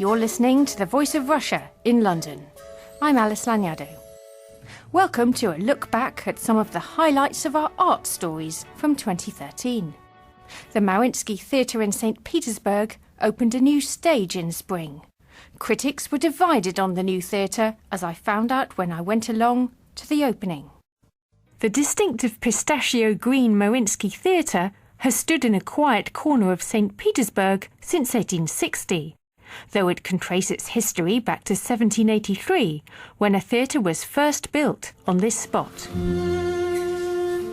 You're listening to the Voice of Russia in London. I'm Alice Lagnado. Welcome to a look back at some of the highlights of our art stories from 2013. The Mariinsky Theatre in St Petersburg opened a new stage in spring. Critics were divided on the new theatre, as I found out when I went along to the opening. The distinctive pistachio green Mariinsky Theatre has stood in a quiet corner of St Petersburg since 1860, though it can trace its history back to 1783, when a theatre was first built on this spot.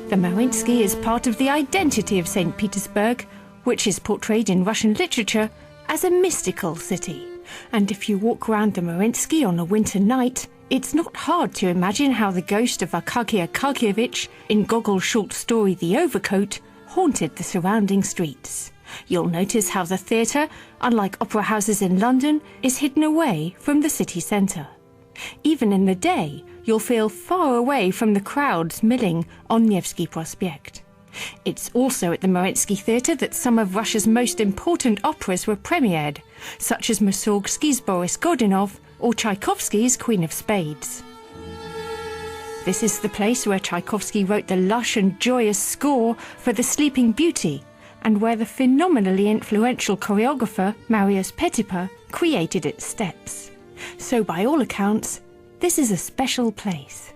The Mariinsky is part of the identity of St Petersburg, which is portrayed in Russian literature as a mystical city. And if you walk around the Mariinsky on a winter night, it's not hard to imagine how the ghost of Akaky Akakievich in Gogol's short story The Overcoat haunted the surrounding streets. You'll notice how the theatre, unlike opera houses in London, is hidden away from the city centre. Even in the day, you'll feel far away from the crowds milling on Nevsky Prospect. It's also at the Mariinsky Theatre that some of Russia's most important operas were premiered, such as Mussorgsky's Boris Godunov or Tchaikovsky's Queen of Spades. This is the place where Tchaikovsky wrote the lush and joyous score for The Sleeping Beauty, and where the phenomenally influential choreographer Marius Petipa created its steps. So by all accounts, this is a special place.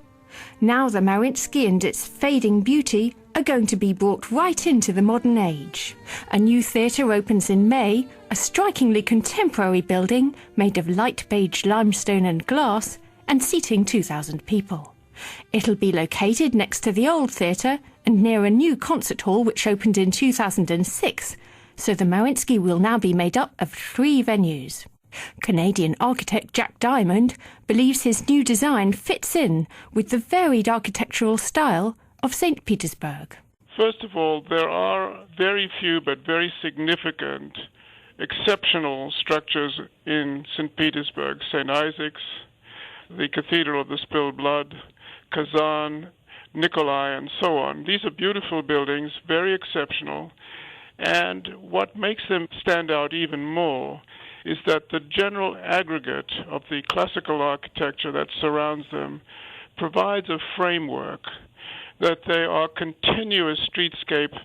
Now the Mariinsky and its fading beauty are going to be brought right into the modern age. A new theatre opens in May, a strikingly contemporary building made of light beige limestone and glass and seating 2,000 people. It'll be located next to the old theatre and near a new concert hall which opened in 2006, so the Mariinsky will now be made up of 3 venues. Canadian architect Jack Diamond believes his new design fits in with the varied architectural style of St Petersburg. First of all, there are very few but very significant exceptional structures in St Petersburg. St Isaac's, the Cathedral of the Spilled Blood, Kazan, Nikolai, and so on. These are beautiful buildings, very exceptional, and what makes them stand out even more is that the general aggregate of the classical architecture that surrounds them provides a framework, that they are continuous streetscape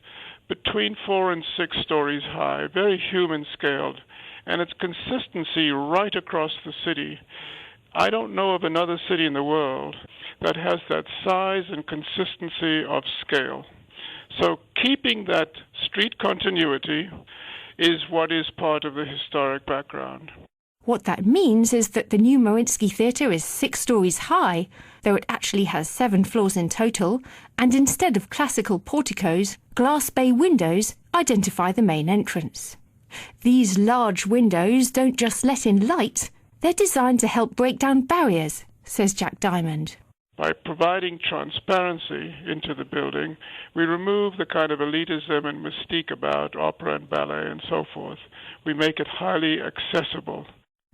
between 4 and 6 stories high, very human-scaled, and its consistency right across the city. I don't know of another city in the world that has that size and consistency of scale. So keeping that street continuity is what is part of the historic background. What that means is that the new Mariinsky Theatre is 6 stories high, though it actually has 7 floors in total, and instead of classical porticos, glass bay windows identify the main entrance. These large windows don't just let in light, they're designed to help break down barriers, says Jack Diamond. By providing transparency into the building, we remove the kind of elitism and mystique about opera and ballet and so forth. We make it highly accessible.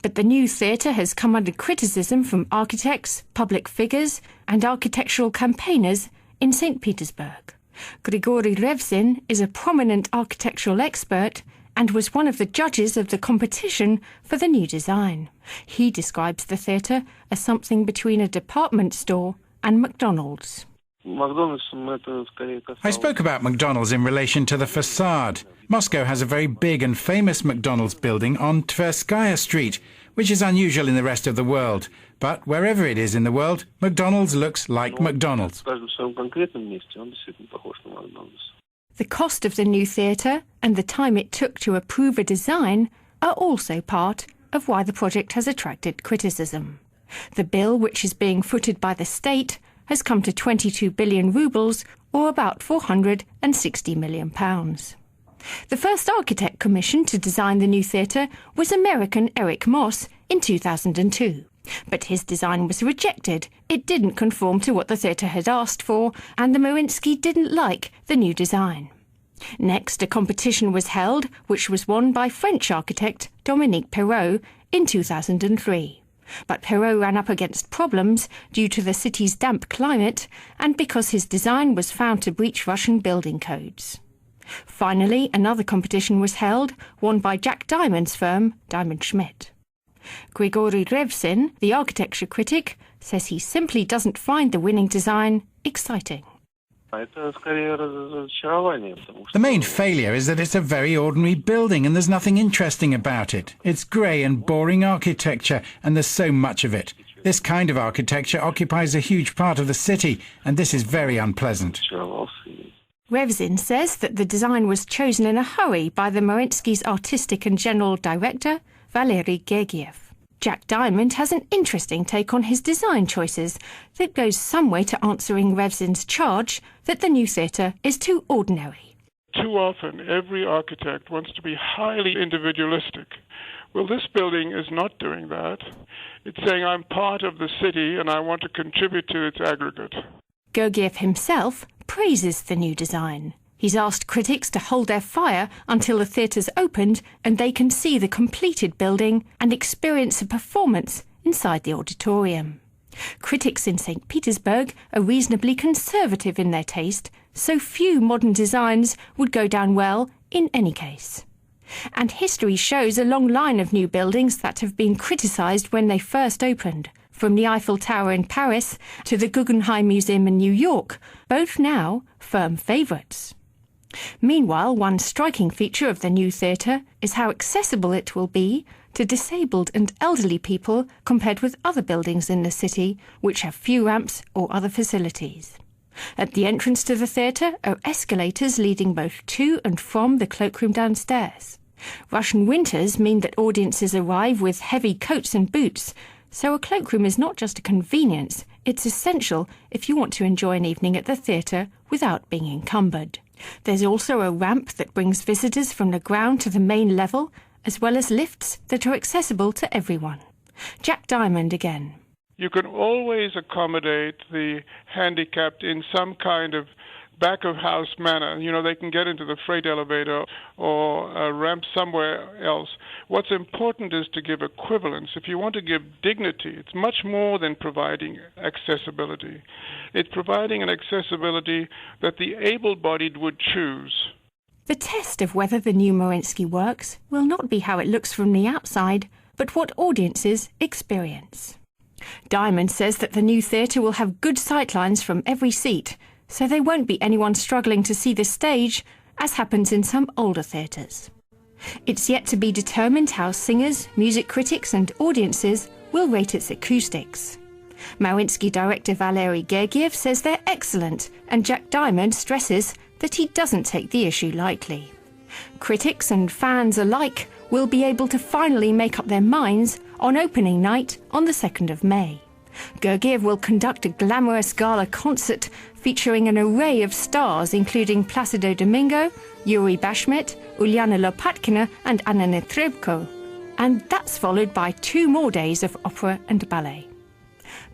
But the new theatre has come under criticism from architects, public figures and architectural campaigners in St Petersburg. Grigory Revzin is a prominent architectural expert and was one of the judges of the competition for the new design. He describes the theatre as something between a department store and McDonald's. I spoke about McDonald's in relation to the facade. Moscow has a very big and famous McDonald's building on Tverskaya Street, which is unusual in the rest of the world. But wherever it is in the world, McDonald's looks like McDonald's. The cost of the new theatre and the time it took to approve a design are also part of why the project has attracted criticism. The bill, which is being footed by the state, has come to 22 billion rubles, or about £460 million. The first architect commissioned to design the new theatre was American Eric Moss in 2002. But his design was rejected. It didn't conform to what the theatre had asked for, and the Mariinsky didn't like the new design. Next, a competition was held, which was won by French architect Dominique Perrault in 2003. But Perrault ran up against problems due to the city's damp climate and because his design was found to breach Russian building codes. Finally, another competition was held, won by Jack Diamond's firm, Diamond Schmidt. Grigory Revsin, the architecture critic, says he simply doesn't find the winning design exciting. The main failure is that it's a very ordinary building and there's nothing interesting about it. It's grey and boring architecture, and there's so much of it. This kind of architecture occupies a huge part of the city, and this is very unpleasant. Revsin says that the design was chosen in a hurry by the Mariinsky's artistic and general director, Valery Gergiev. Jack Diamond has an interesting take on his design choices that goes some way to answering Revsin's charge that the new theatre is too ordinary. Too often, every architect wants to be highly individualistic. Well, this building is not doing that. It's saying I'm part of the city and I want to contribute to its aggregate. Gergiev himself praises the new design. He's asked critics to hold their fire until the theatre's opened and they can see the completed building and experience a performance inside the auditorium. Critics in St Petersburg are reasonably conservative in their taste, so few modern designs would go down well in any case. And history shows a long line of new buildings that have been criticised when they first opened, from the Eiffel Tower in Paris to the Guggenheim Museum in New York, both now firm favourites. Meanwhile, one striking feature of the new theatre is how accessible it will be to disabled and elderly people compared with other buildings in the city which have few ramps or other facilities. At the entrance to the theatre are escalators leading both to and from the cloakroom downstairs. Russian winters mean that audiences arrive with heavy coats and boots, so a cloakroom is not just a convenience, it's essential if you want to enjoy an evening at the theatre without being encumbered. There's also a ramp that brings visitors from the ground to the main level, as well as lifts that are accessible to everyone. Jack Diamond again. You can always accommodate the handicapped in some kind of back-of-house manner. You know, they can get into the freight elevator or a ramp somewhere else. What's important is to give equivalence. If you want to give dignity, it's much more than providing accessibility. It's providing an accessibility that the able-bodied would choose. The test of whether the new Mariinsky works will not be how it looks from the outside, but what audiences experience. Diamond says that the new theatre will have good sightlines from every seat, so there won't be anyone struggling to see the stage, as happens in some older theatres. It's yet to be determined how singers, music critics and audiences will rate its acoustics. Mariinsky director Valery Gergiev says they're excellent, and Jack Diamond stresses that he doesn't take the issue lightly. Critics and fans alike will be able to finally make up their minds on opening night on the 2nd of May. Gergiev will conduct a glamorous gala concert featuring an array of stars including Placido Domingo, Yuri Bashmet, Ulyana Lopatkina and Anna Netrebko. And that's followed by 2 more days of opera and ballet.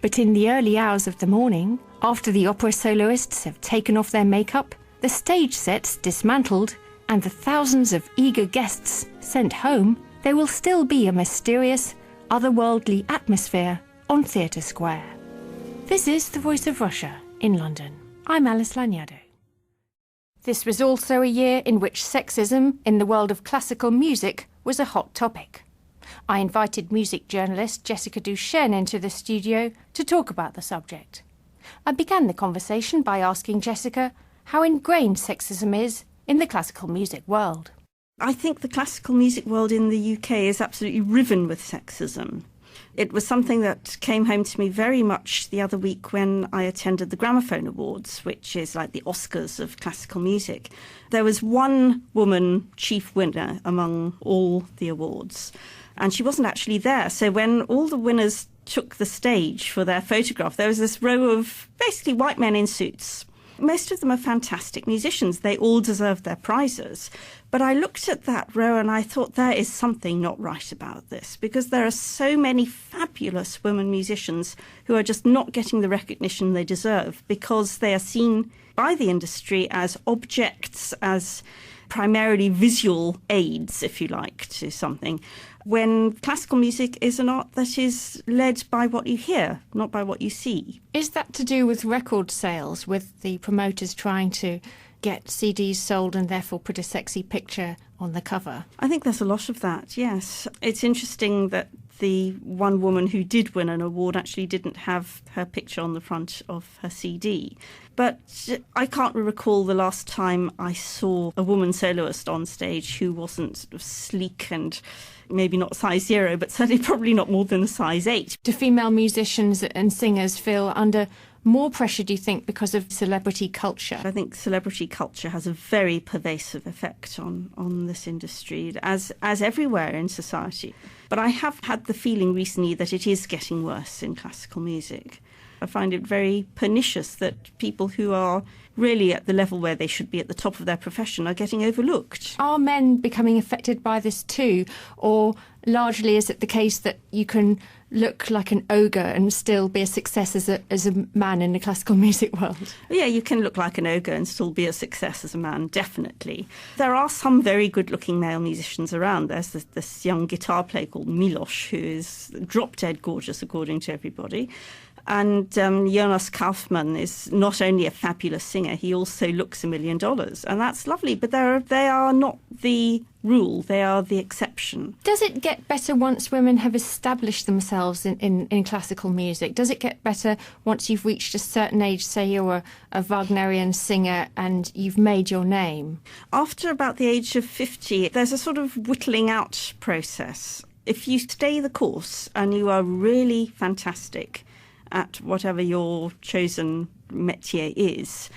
But in the early hours of the morning, after the opera soloists have taken off their makeup, the stage sets dismantled, and the thousands of eager guests sent home, there will still be a mysterious, otherworldly atmosphere on Theatre Square. This is The Voice of Russia in London. I'm Alice Lagnado. This was also a year in which sexism in the world of classical music was a hot topic. I invited music journalist Jessica Duchen into the studio to talk about the subject. I began the conversation by asking Jessica how ingrained sexism is in the classical music world. I think the classical music world in the UK is absolutely riven with sexism. It was something that came home to me very much the other week when I attended the Gramophone Awards, which is like the Oscars of classical music. There was one woman chief winner among all the awards, and she wasn't actually there. So when all the winners took the stage for their photograph, there was this row of basically white men in suits. Most of them are fantastic musicians. They all deserve their prizes. But I looked at that row and I thought there is something not right about this, because there are so many fabulous women musicians who are just not getting the recognition they deserve because they are seen by the industry as objects, as primarily visual aids, if you like, to something, when classical music is an art that is led by what you hear, not by what you see. Is that to do with record sales, with the promoters trying to get CDs sold and therefore put a sexy picture on the cover? I think there's a lot of that, yes. It's interesting that the one woman who did win an award actually didn't have her picture on the front of her CD. But I can't recall the last time I saw a woman soloist on stage who wasn't sort of sleek and maybe not size 0, but certainly probably not more than a size 8. Do female musicians and singers feel under more pressure, do you think, because of celebrity culture? I think celebrity culture has a very pervasive effect on this industry, as everywhere in society. But I have had the feeling recently that it is getting worse in classical music. I find it very pernicious that people who are really at the level where they should be at the top of their profession are getting overlooked. Are men becoming affected by this too? Or largely is it the case that you can look like an ogre and still be a success as a man in the classical music world? Yeah, you can look like an ogre and still be a success as a man, definitely. There are some very good-looking male musicians around. There's this young guitar player called Milos, who is drop-dead gorgeous according to everybody. And Jonas Kaufmann is not only a fabulous singer, he also looks $1 million. And that's lovely, but they are not the rule, they are the exception. Does it get better once women have established themselves in classical music? Does it get better once you've reached a certain age, say you're a Wagnerian singer and you've made your name? After about the age of 50, there's a sort of whittling out process. If you stay the course and you are really fantastic at whatever your chosen métier is,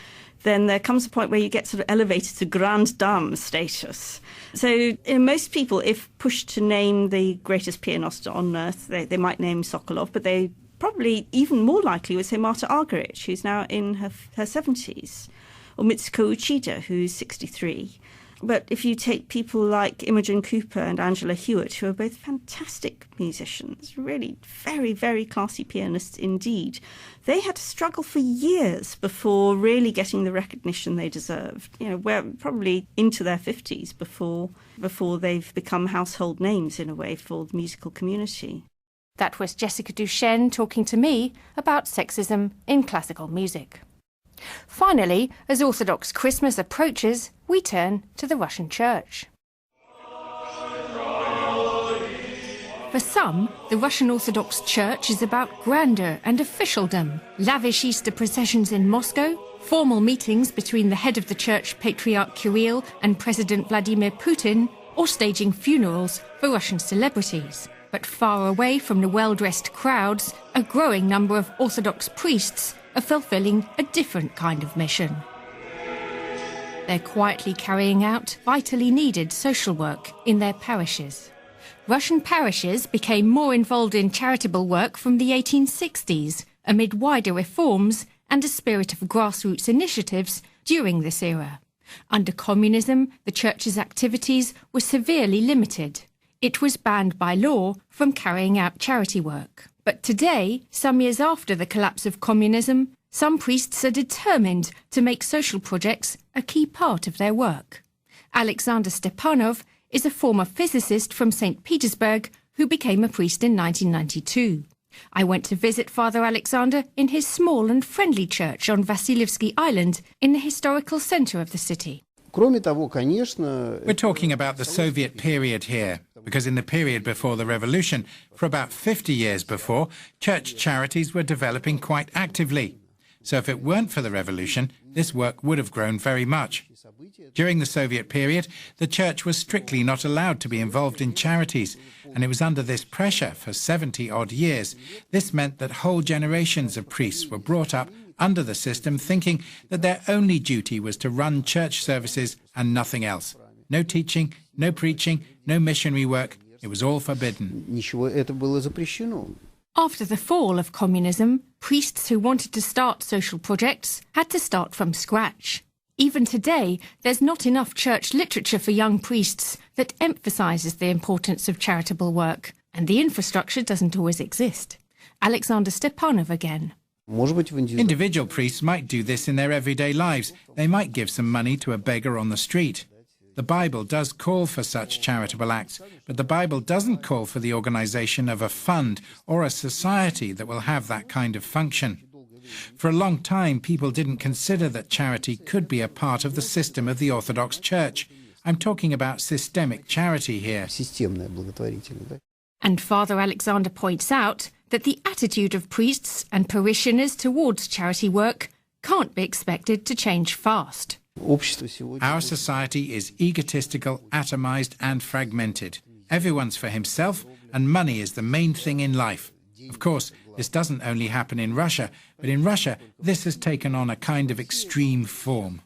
then there comes a point where you get sort of elevated to grande dame status. So most people, if pushed to name the greatest pianist on earth, they might name Sokolov, but they probably even more likely would say Marta Argerich, who's now in her 70s, or Mitsuko Uchida, who's 63. But if you take people like Imogen Cooper and Angela Hewitt, who are both fantastic musicians, really very, very classy pianists indeed, they had to struggle for years before really getting the recognition they deserved. We're probably into their 50s before they've become household names in a way for the musical community. That was Jessica Duchen talking to me about sexism in classical music. Finally, as Orthodox Christmas approaches, we turn to the Russian Church. For some, the Russian Orthodox Church is about grandeur and officialdom, lavish Easter processions in Moscow, formal meetings between the head of the church, Patriarch Kirill, and President Vladimir Putin, or staging funerals for Russian celebrities. But far away from the well-dressed crowds, a growing number of Orthodox priests are fulfilling a different kind of mission. They're quietly carrying out vitally needed social work in their parishes. Russian parishes became more involved in charitable work from the 1860s, amid wider reforms and a spirit of grassroots initiatives during this era. Under communism, the church's activities were severely limited. It was banned by law from carrying out charity work. But today, some years after the collapse of communism, some priests are determined to make social projects a key part of their work. Alexander Stepanov is a former physicist from St Petersburg who became a priest in 1992. I went to visit Father Alexander in his small and friendly church on Vasilyevsky Island in the historical centre of the city. We're talking about the Soviet period here, because in the period before the revolution, for about 50 years before, church charities were developing quite actively. So if it weren't for the revolution, this work would have grown very much. During the Soviet period, the church was strictly not allowed to be involved in charities, and it was under this pressure for 70-odd years. This meant that whole generations of priests were brought up under the system thinking that their only duty was to run church services and nothing else. No teaching, no preaching, no missionary work. It was all forbidden. After the fall of communism, priests who wanted to start social projects had to start from scratch. Even today, there's not enough church literature for young priests that emphasises the importance of charitable work, and the infrastructure doesn't always exist. Alexander Stepanov again. Individual priests might do this in their everyday lives. They might give some money to a beggar on the street. The Bible does call for such charitable acts, but the Bible doesn't call for the organisation of a fund or a society that will have that kind of function. For a long time, people didn't consider that charity could be a part of the system of the Orthodox Church. I'm talking about systemic charity here. And Father Alexander points out that the attitude of priests and parishioners towards charity work can't be expected to change fast. Our society is egotistical, atomized and fragmented. Everyone's for himself, and money is the main thing in life. Of course, this doesn't only happen in Russia, but in Russia this has taken on a kind of extreme form.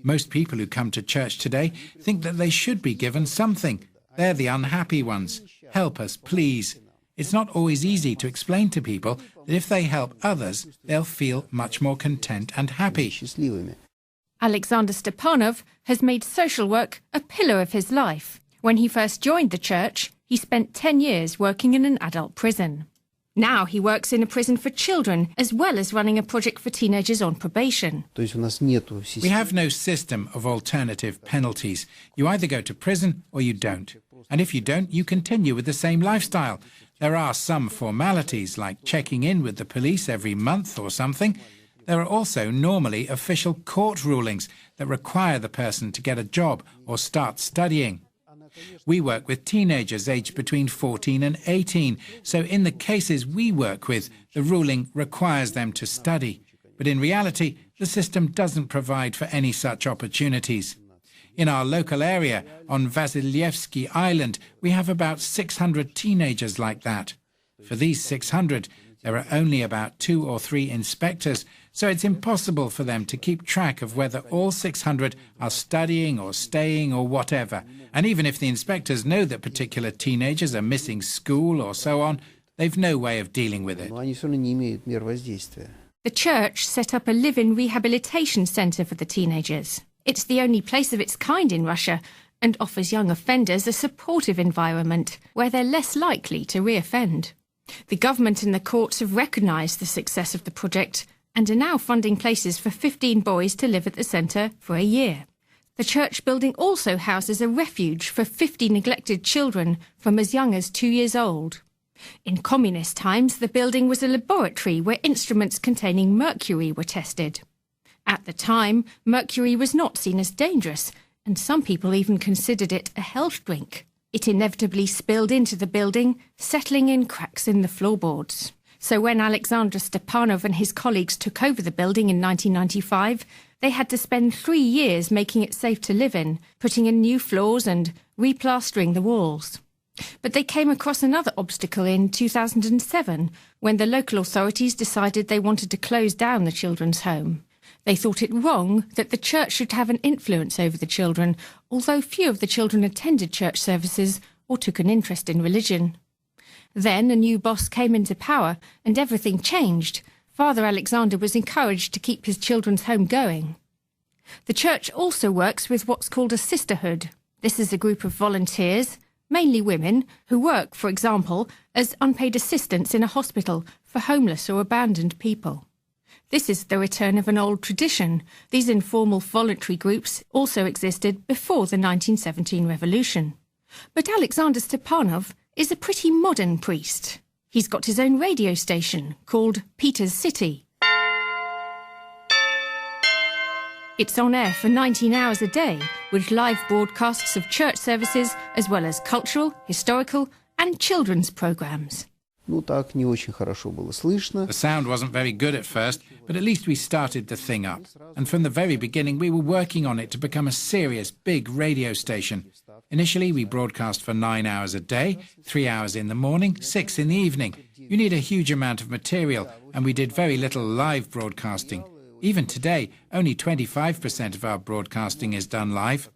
Most people who come to church today think that they should be given something. They're the unhappy ones. Help us, please. It's not always easy to explain to people that if they help others, they'll feel much more content and happy. Alexander Stepanov has made social work a pillar of his life. When he first joined the church, he spent 10 years working in an adult prison. Now he works in a prison for children, as well as running a project for teenagers on probation. We have no system of alternative penalties. You either go to prison or you don't. And if you don't, you continue with the same lifestyle. There are some formalities, like checking in with the police every month or something. There are also normally official court rulings that require the person to get a job or start studying. We work with teenagers aged between 14 and 18, so in the cases we work with, the ruling requires them to study. But in reality, the system doesn't provide for any such opportunities. In our local area, on Vasilyevsky Island, we have about 600 teenagers like that. For these 600, there are only about 2 or 3 inspectors, so it's impossible for them to keep track of whether all 600 are studying or staying or whatever. And even if the inspectors know that particular teenagers are missing school or so on, they've no way of dealing with it. The church set up a live-in rehabilitation centre for the teenagers. It's the only place of its kind in Russia and offers young offenders a supportive environment where they're less likely to reoffend. The government and the courts have recognised the success of the project and are now funding places for 15 boys to live at the centre for a year. The church building also houses a refuge for 50 neglected children from as young as 2 years old. In communist times, the building was a laboratory where instruments containing mercury were tested. At the time, mercury was not seen as dangerous, and some people even considered it a health drink. It inevitably spilled into the building, settling in cracks in the floorboards. So when Alexander Stepanov and his colleagues took over the building in 1995, they had to spend 3 years making it safe to live in, putting in new floors and replastering the walls. But they came across another obstacle in 2007, when the local authorities decided they wanted to close down the children's home. They thought it wrong that the church should have an influence over the children, although few of the children attended church services or took an interest in religion. Then a new boss came into power and everything changed. Father Alexander was encouraged to keep his children's home going. The church also works with what's called a sisterhood. This is a group of volunteers, mainly women, who work, for example, as unpaid assistants in a hospital for homeless or abandoned people. This is the return of an old tradition. These informal voluntary groups also existed before the 1917 revolution. But Alexander Stepanov is a pretty modern priest. He's got his own radio station called Peter's City. It's on air for 19 hours a day with live broadcasts of church services as well as cultural, historical and children's programmes. The sound wasn't very good at first, but at least we started the thing up. And from the very beginning, we were working on it to become a serious, big radio station. Initially, we broadcast for 9 hours a day, 3 hours in the morning, 6 in the evening. You need a huge amount of material, and we did very little live broadcasting. Even today, only 25% of our broadcasting is done live.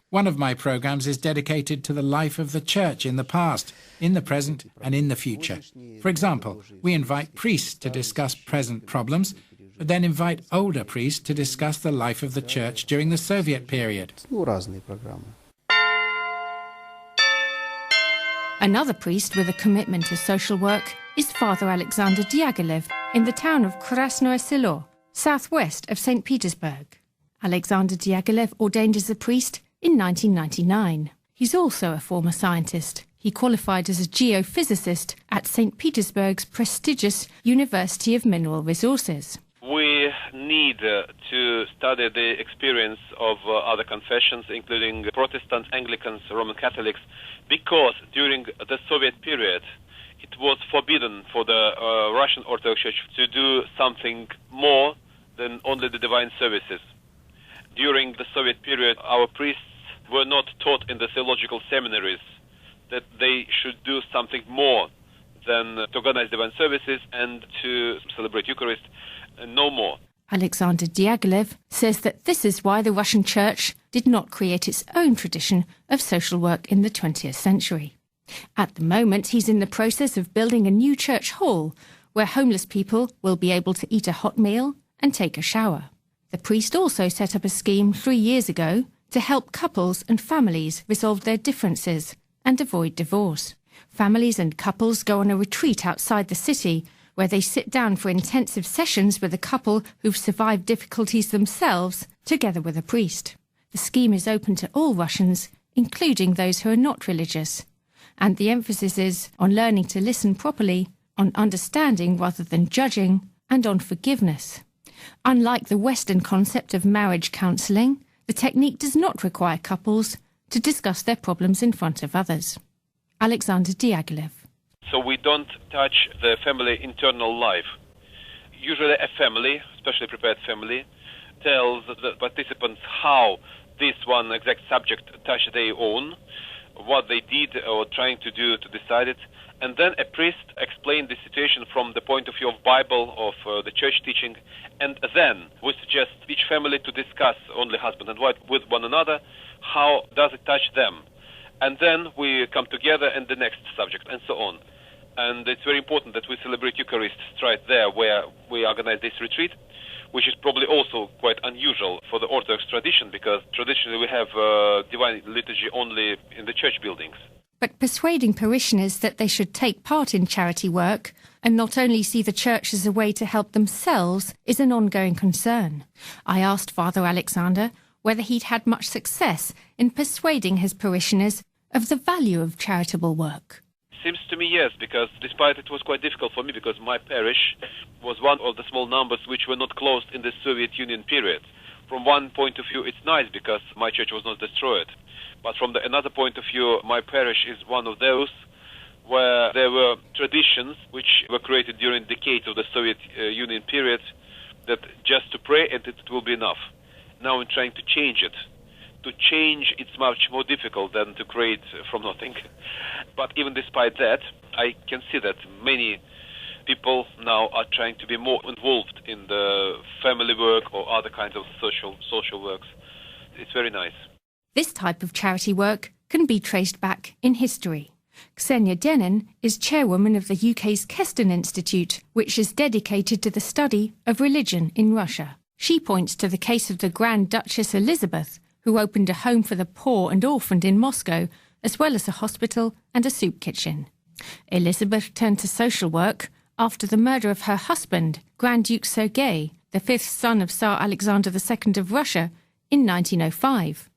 One of my programs is dedicated to the life of the church in the past, in the present and in the future. For example, we invite priests to discuss present problems, but then invite older priests to discuss the life of the church during the Soviet period. Another priest with a commitment to social work is Father Alexander Diaghilev in the town of Krasnoye Selo, southwest of St Petersburg. Alexander Diaghilev ordained as a priest in 1999. He's also a former scientist. He qualified as a geophysicist at St Petersburg's prestigious University of Mineral Resources. We need to study the experience of other confessions, including Protestants, Anglicans, Roman Catholics, because during the Soviet period, it was forbidden for the Russian Orthodox Church to do something more than only the divine services. During the Soviet period, our priests were not taught in the theological seminaries that they should do something more than to organize divine services and to celebrate Eucharist, and no more. Alexander Diaghilev says that this is why the Russian Church did not create its own tradition of social work in the 20th century. At the moment, he's in the process of building a new church hall where homeless people will be able to eat a hot meal and take a shower. The priest also set up a scheme 3 years ago to help couples and families resolve their differences and avoid divorce. Families and couples go on a retreat outside the city where they sit down for intensive sessions with a couple who've survived difficulties themselves, together with a priest. The scheme is open to all Russians, including those who are not religious. And the emphasis is on learning to listen properly, on understanding rather than judging, and on forgiveness. Unlike the Western concept of marriage counselling, the technique does not require couples to discuss their problems in front of others. Alexander Diaghilev. So we don't touch the family internal life. Usually a family, especially prepared family, tells the participants how this one exact subject touched their own, what they did or trying to do to decide it, and then a priest explained the situation from the point of view of Bible, of the church teaching, and then we suggest each family to discuss, only husband and wife, with one another, how does it touch them. And then we come together and the next subject, and so on. And it's very important that we celebrate Eucharist right there where we organize this retreat, which is probably also quite unusual for the Orthodox tradition, because traditionally we have divine liturgy only in the church buildings. But persuading parishioners that they should take part in charity work and not only see the church as a way to help themselves is an ongoing concern. I asked Father Alexander whether he'd had much success in persuading his parishioners of the value of charitable work. Seems to me yes, because despite it was quite difficult for me, because my parish was one of the small numbers which were not closed in the Soviet Union period. From one point of view, it's nice because my church was not destroyed. But from another point of view, my parish is one of those where there were traditions which were created during decades of the Soviet Union period that just to pray and it will be enough. Now I'm trying to change it. To change, it's much more difficult than to create from nothing. But even despite that, I can see that many people now are trying to be more involved in the family work or other kinds of social works. It's very nice. This type of charity work can be traced back in history. Ksenia Denin is chairwoman of the UK's Keston Institute, which is dedicated to the study of religion in Russia. She points to the case of the Grand Duchess Elizabeth, who opened a home for the poor and orphaned in Moscow, as well as a hospital and a soup kitchen. Elizabeth turned to social work after the murder of her husband, Grand Duke Sergei, the fifth son of Tsar Alexander II of Russia, in 1905.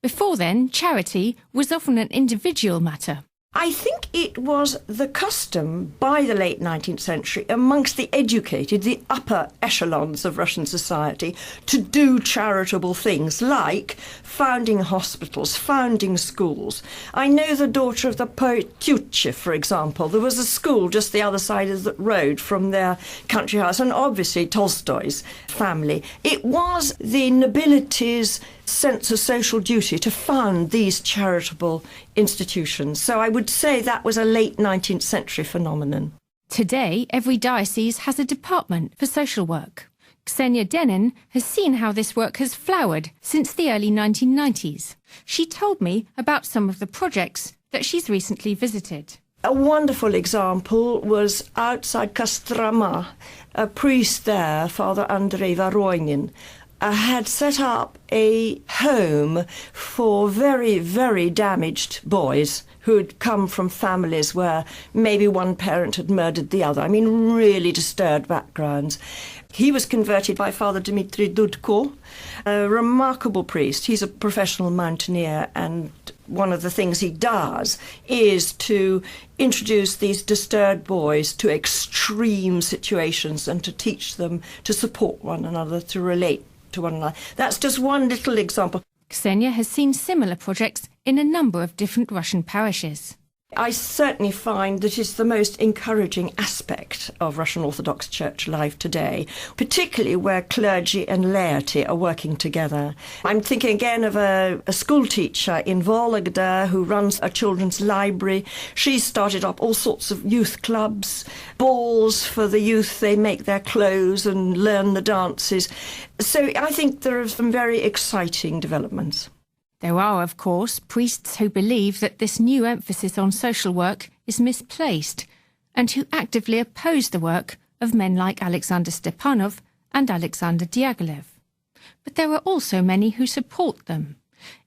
Before then, charity was often an individual matter. I think it was the custom by the late 19th century amongst the educated, the upper echelons of Russian society, to do charitable things like founding hospitals, founding schools. I know the daughter of the poet Tyutchev, for example. There was a school just the other side of the road from their country house, and obviously Tolstoy's family. It was the nobility's sense of social duty to found these charitable institutions. So I would say that was a late 19th century phenomenon. Today, every diocese has a department for social work. Ksenia Denin has seen how this work has flowered since the early 1990s. She told me about some of the projects that she's recently visited. A wonderful example was outside Kostroma. A priest there, Father Andrei Voronin, had set up a home for very, very damaged boys who had come from families where maybe one parent had murdered the other. I mean, really disturbed backgrounds. He was converted by Father Dmitry Dudko, a remarkable priest. He's a professional mountaineer and one of the things he does is to introduce these disturbed boys to extreme situations and to teach them to support one another, to relate to one another. That's just one little example. Ksenia has seen similar projects in a number of different Russian parishes. I certainly find that it's the most encouraging aspect of Russian Orthodox Church life today, particularly where clergy and laity are working together. I'm thinking again of a school teacher in Vologda who runs a children's library. She's started up all sorts of youth clubs, balls for the youth. They make their clothes and learn the dances. So I think there are some very exciting developments. There are, of course, priests who believe that this new emphasis on social work is misplaced and who actively oppose the work of men like Alexander Stepanov and Alexander Diaghilev. But there are also many who support them.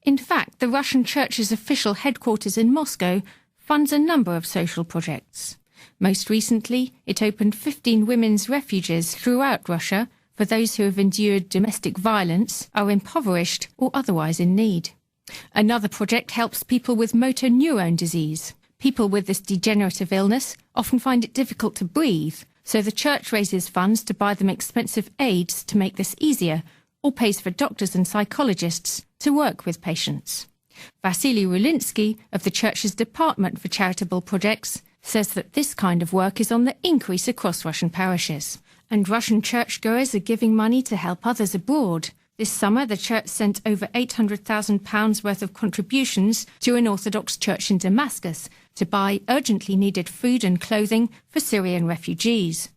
In fact, the Russian Church's official headquarters in Moscow funds a number of social projects. Most recently, it opened 15 women's refuges throughout Russia for those who have endured domestic violence, are impoverished or otherwise in need. Another project helps people with motor neurone disease. People with this degenerative illness often find it difficult to breathe, so the church raises funds to buy them expensive aids to make this easier, or pays for doctors and psychologists to work with patients. Vasily Rulinsky of the church's Department for Charitable Projects says that this kind of work is on the increase across Russian parishes, and Russian churchgoers are giving money to help others abroad. This summer, the church sent over £800,000 worth of contributions to an Orthodox church in Damascus to buy urgently needed food and clothing for Syrian refugees.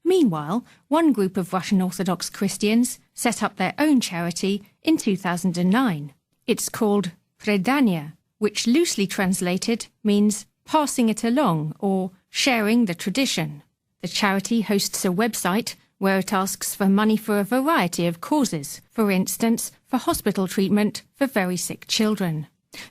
Meanwhile, one group of Russian Orthodox Christians set up their own charity in 2009. It's called Predania, which loosely translated means passing it along or sharing the tradition. The charity hosts a website where it asks for money for a variety of causes, for instance, for hospital treatment for very sick children.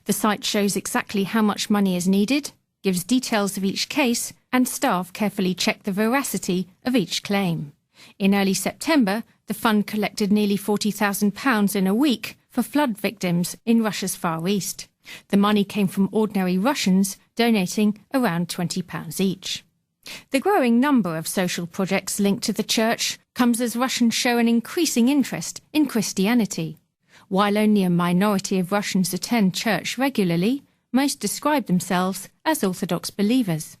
The site shows exactly how much money is needed, gives details of each case, and staff carefully check the veracity of each claim. In early September, the fund collected nearly £40,000 in a week for flood victims in Russia's Far East. The money came from ordinary Russians donating around £20 each. The growing number of social projects linked to the church comes as Russians show an increasing interest in Christianity. While only a minority of Russians attend church regularly, most describe themselves as Orthodox believers.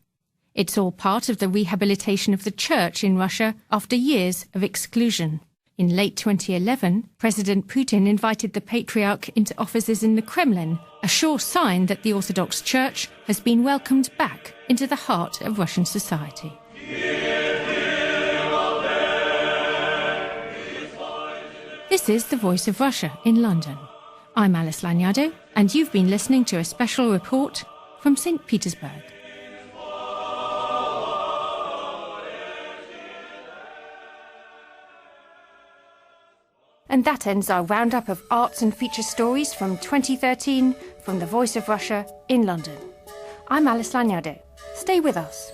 It's all part of the rehabilitation of the church in Russia after years of exclusion. In late 2011, President Putin invited the Patriarch into offices in the Kremlin, a sure sign that the Orthodox Church has been welcomed back into the heart of Russian society. This is The Voice of Russia in London. I'm Alice Lagnado, and you've been listening to a special report from St Petersburg. And that ends our roundup of arts and feature stories from 2013 from The Voice of Russia in London. I'm Alice Lagnado. Stay with us.